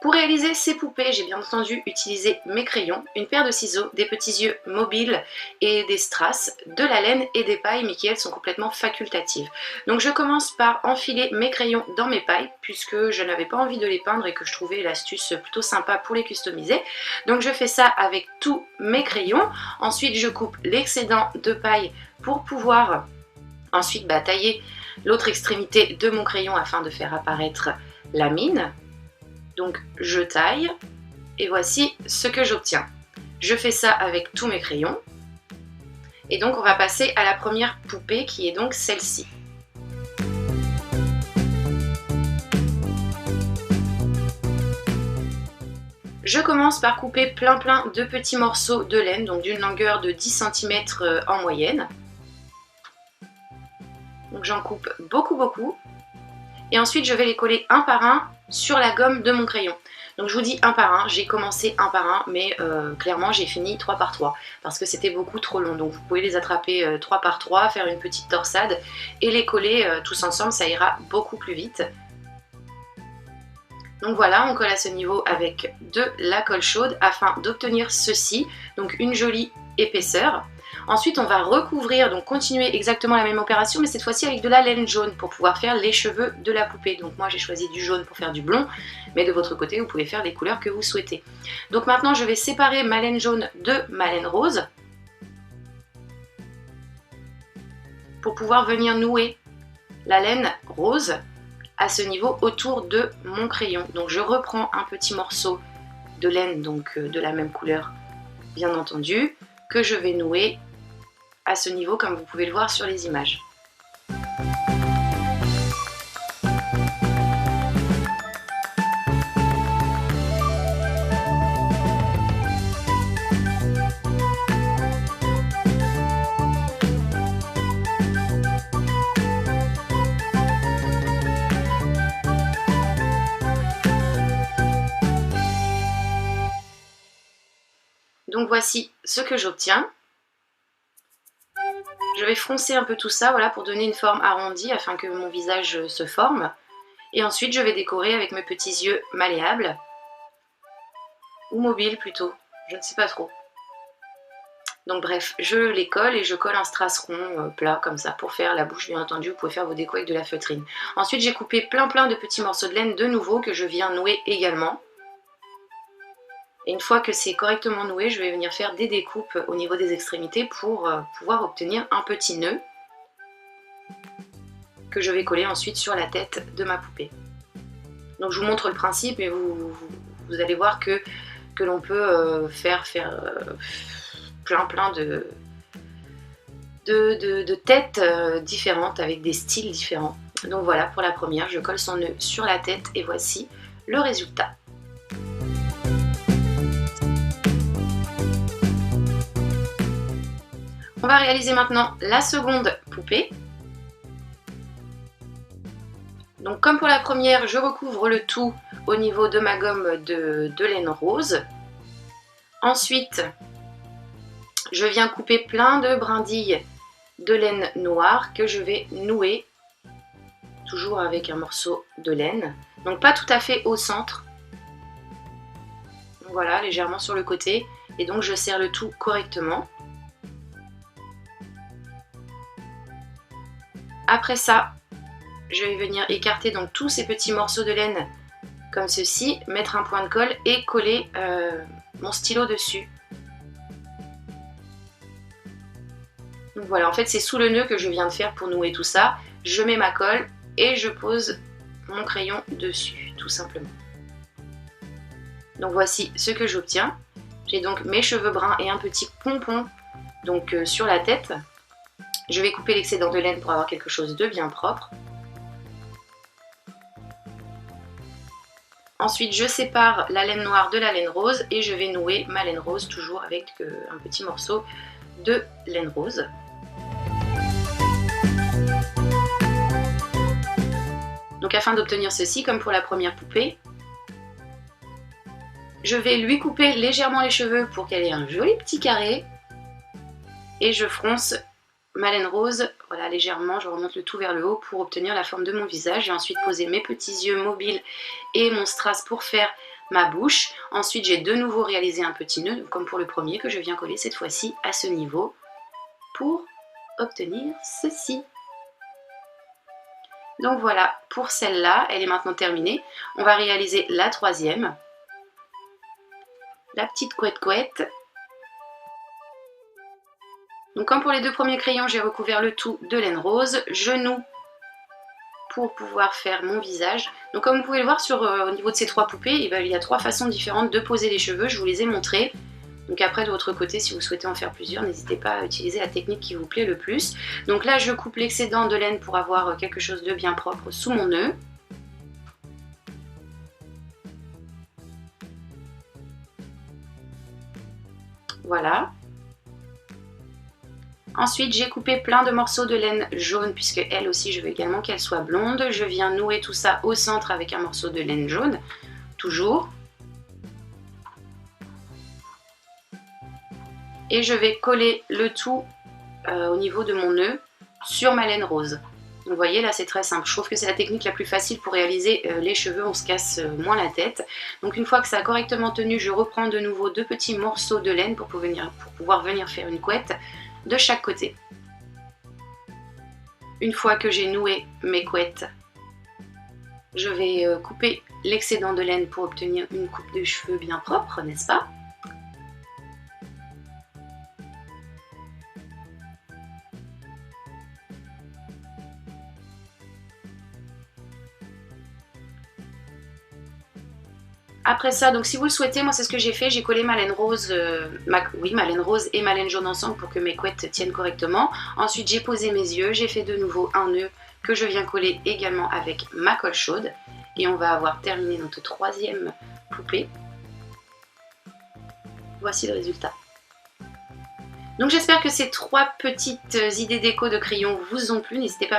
Pour réaliser ces poupées, j'ai bien entendu utilisé mes crayons, une paire de ciseaux, des petits yeux mobiles et des strass, de la laine et des pailles, mais qui elles sont complètement facultatives. Donc je commence par enfiler mes crayons dans mes pailles, puisque je n'avais pas envie de les peindre et que je trouvais l'astuce plutôt sympa pour les customiser. Donc je fais ça avec tous mes crayons. Ensuite je coupe l'excédent de paille pour pouvoir ensuite tailler l'autre extrémité de mon crayon afin de faire apparaître la mine. Donc je taille et voici ce que j'obtiens. Je fais ça avec tous mes crayons. Et donc on va passer à la première poupée qui est donc celle-ci. Je commence par couper plein de petits morceaux de laine, donc d'une longueur de 10 cm en moyenne. Donc j'en coupe beaucoup. Et ensuite je vais les coller un par un sur la gomme de mon crayon. Donc je vous dis un par un, j'ai commencé un par un, mais clairement j'ai fini 3 par 3 parce que c'était beaucoup trop long. Donc vous pouvez les attraper 3 par 3, faire une petite torsade et les coller tous ensemble, ça ira beaucoup plus vite. Donc voilà, on colle à ce niveau avec de la colle chaude afin d'obtenir ceci, donc une jolie épaisseur. Ensuite on va recouvrir, donc continuer exactement la même opération, mais cette fois-ci avec de la laine jaune pour pouvoir faire les cheveux de la poupée. Donc moi j'ai choisi du jaune pour faire du blond, mais de votre côté vous pouvez faire les couleurs que vous souhaitez. Donc maintenant je vais séparer ma laine jaune de ma laine rose pour pouvoir venir nouer la laine rose à ce niveau autour de mon crayon. Donc je reprends un petit morceau de laine, donc de la même couleur bien entendu, que je vais nouer à ce niveau comme vous pouvez le voir sur les images. Donc voici ce que j'obtiens. Je vais froncer un peu tout ça, voilà, pour donner une forme arrondie afin que mon visage se forme. Et ensuite je vais décorer avec mes petits yeux malléables. Ou mobiles plutôt, je ne sais pas trop. Donc bref, je les colle et je colle un strass rond plat comme ça pour faire la bouche. Bien entendu, vous pouvez faire vos décos avec de la feutrine. Ensuite j'ai coupé plein de petits morceaux de laine de nouveau que je viens nouer également. Et une fois que c'est correctement noué, je vais venir faire des découpes au niveau des extrémités pour pouvoir obtenir un petit nœud que je vais coller ensuite sur la tête de ma poupée. Donc je vous montre le principe et vous allez voir que l'on peut faire plein de têtes différentes avec des styles différents. Donc voilà, pour la première, je colle son nœud sur la tête et voici le résultat. On va réaliser maintenant la seconde poupée. Donc comme pour la première, je recouvre le tout au niveau de ma gomme de laine rose. Ensuite, je viens couper plein de brindilles de laine noire que je vais nouer, toujours avec un morceau de laine. Donc pas tout à fait au centre. Donc voilà, légèrement sur le côté. Et donc je serre le tout correctement. Après ça, je vais venir écarter donc tous ces petits morceaux de laine comme ceci, mettre un point de colle et coller mon stylo dessus. Donc voilà, en fait c'est sous le nœud que je viens de faire pour nouer tout ça. Je mets ma colle et je pose mon crayon dessus, tout simplement. Donc voici ce que j'obtiens. J'ai donc mes cheveux bruns et un petit pompon donc, sur la tête. Je vais couper l'excédent de laine pour avoir quelque chose de bien propre. Ensuite, je sépare la laine noire de la laine rose et je vais nouer ma laine rose toujours avec un petit morceau de laine rose. Donc afin d'obtenir ceci, comme pour la première poupée, je vais lui couper légèrement les cheveux pour qu'elle ait un joli petit carré. Et je fronce ma laine rose, voilà, légèrement, je remonte le tout vers le haut pour obtenir la forme de mon visage. Et ensuite poser mes petits yeux mobiles et mon strass pour faire ma bouche. Ensuite, j'ai de nouveau réalisé un petit nœud, comme pour le premier, que je viens coller cette fois-ci à ce niveau pour obtenir ceci. Donc voilà, pour celle-là, elle est maintenant terminée. On va réaliser la troisième. La petite couette-couette. Donc comme pour les deux premiers crayons, j'ai recouvert le tout de laine rose. Je noue pour pouvoir faire mon visage. Donc comme vous pouvez le voir au niveau de ces trois poupées, il y a trois façons différentes de poser les cheveux. Je vous les ai montrées. Donc après de votre côté, si vous souhaitez en faire plusieurs, n'hésitez pas à utiliser la technique qui vous plaît le plus. Donc là, je coupe l'excédent de laine pour avoir quelque chose de bien propre sous mon nœud. Voilà. Ensuite, j'ai coupé plein de morceaux de laine jaune, puisque elle aussi, je veux également qu'elle soit blonde. Je viens nouer tout ça au centre avec un morceau de laine jaune, toujours. Et je vais coller le tout au niveau de mon nœud sur ma laine rose. Donc vous voyez, là c'est très simple. Je trouve que c'est la technique la plus facile pour réaliser les cheveux, on se casse moins la tête. Donc une fois que ça a correctement tenu, je reprends de nouveau deux petits morceaux de laine pour pouvoir venir faire une couette de chaque côté. Une fois que j'ai noué mes couettes, je vais couper l'excédent de laine pour obtenir une coupe de cheveux bien propre, n'est-ce pas? Après ça, donc si vous le souhaitez, moi c'est ce que j'ai fait, j'ai collé ma laine rose, ma laine rose et ma laine jaune ensemble pour que mes couettes tiennent correctement. Ensuite j'ai posé mes yeux, j'ai fait de nouveau un nœud que je viens coller également avec ma colle chaude. Et on va avoir terminé notre troisième poupée. Voici le résultat. Donc j'espère que ces trois petites idées déco de crayons vous ont plu, n'hésitez pas à me donner